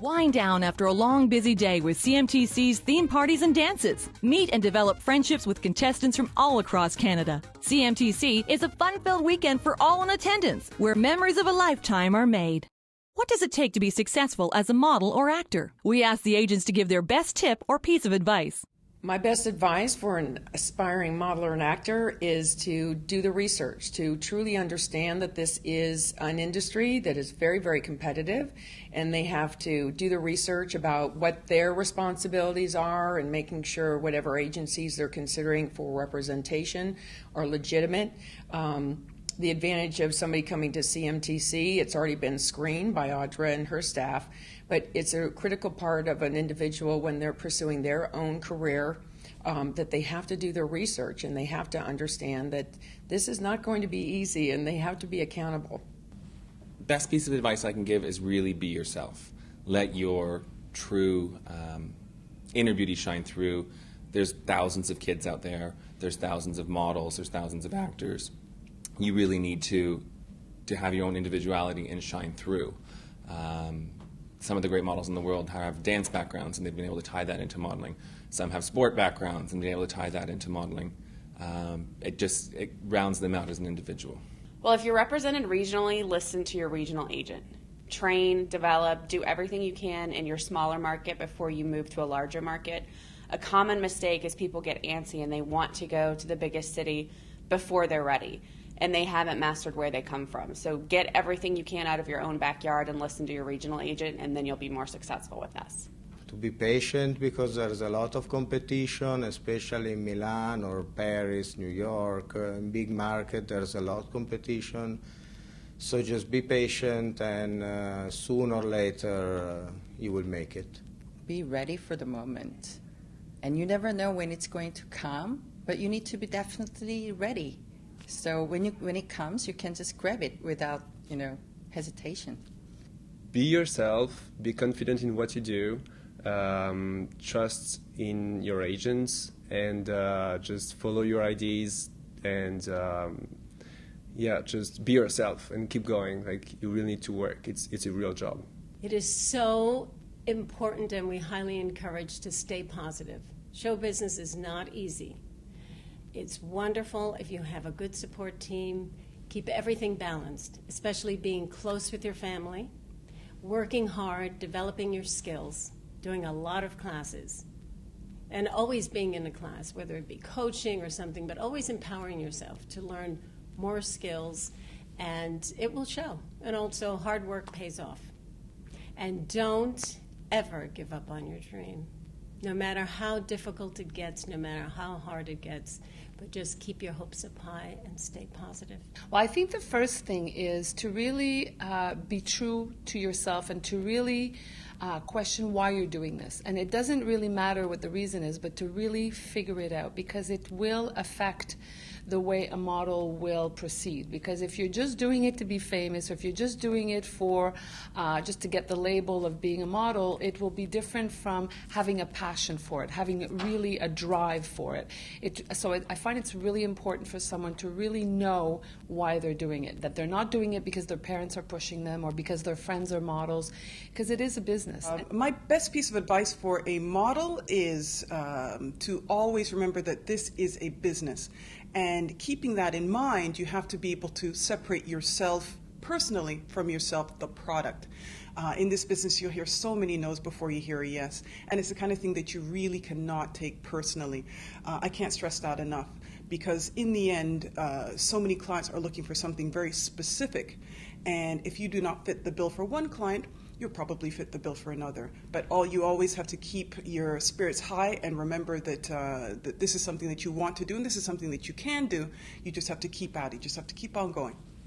Wind down after a long, busy day with CMTC's theme parties and dances. Meet and develop friendships with contestants from all across Canada. CMTC is a fun-filled weekend for all in attendance, where memories of a lifetime are made. What does it take to be successful as a model or actor? We ask the agents to give their best tip or piece of advice. My best advice for an aspiring model or an actor is to do the research, to truly understand that this is an industry that is very, very competitive, and they have to do the research about what their responsibilities are and making sure whatever agencies they're considering for representation are legitimate. The advantage of somebody coming to CMTC, it's already been screened by Audra and her staff, but it's a critical part of an individual when they're pursuing their own career, that they have to do their research and they have to understand that this is not going to be easy and they have to be accountable. Best piece of advice I can give is really be yourself. Let your true inner beauty shine through. There's thousands of kids out there. There's thousands of models. There's thousands of actors. You really need to have your own individuality and shine through. Some of the great models in the world have dance backgrounds and they've been able to tie that into modeling. Some have sport backgrounds and been able to tie that into modeling. It rounds them out as an individual. Well, if you're represented regionally, listen to your regional agent. Train, develop, do everything you can in your smaller market before you move to a larger market. A common mistake is people get antsy and they want to go to the biggest city before they're ready, and they haven't mastered where they come from. So get everything you can out of your own backyard and listen to your regional agent, and then you'll be more successful with us. To be patient, because there's a lot of competition, especially in Milan or Paris, New York. In big market, there's a lot of competition. So just be patient, and sooner or later you will make it. Be ready for the moment. And you never know when it's going to come, but you need to be definitely ready. So when it comes, you can just grab it without, hesitation. Be yourself. Be confident in what you do. Trust in your agents, and just follow your ideas. And just be yourself and keep going. Like, you really need to work. It's a real job. It is so important, and we highly encourage to stay positive. Show business is not easy. It's wonderful if you have a good support team. Keep everything balanced, especially being close with your family, working hard, developing your skills, doing a lot of classes, and always being in a class, whether it be coaching or something, but always empowering yourself to learn more skills, and it will show. And also, hard work pays off. And don't ever give up on your dream. No matter how difficult it gets, no matter how hard it gets, but just keep your hopes up high and stay positive. Well, I think the first thing is to really be true to yourself and to really question why you're doing this. And it doesn't really matter what the reason is, but to really figure it out, because it will affect the way a model will proceed. Because if you're just doing it to be famous, or if you're just doing it for just to get the label of being a model, it will be different from having a passion for it, having really a drive for it. I find it's really important for someone to really know why they're doing it, that they're not doing it because their parents are pushing them or because their friends are models, because it is a business. My best piece of advice for a model is to always remember that this is a business. And keeping that in mind, you have to be able to separate yourself personally from yourself, the product. In this business, you'll hear so many no's before you hear a yes. And it's the kind of thing that you really cannot take personally. I can't stress that enough, because in the end, so many clients are looking for something very specific. And if you do not fit the bill for one client, you'll probably fit the bill for another. But you always have to keep your spirits high and remember that, that this is something that you want to do and this is something that you can do. You just have to keep at it. You just have to keep on going.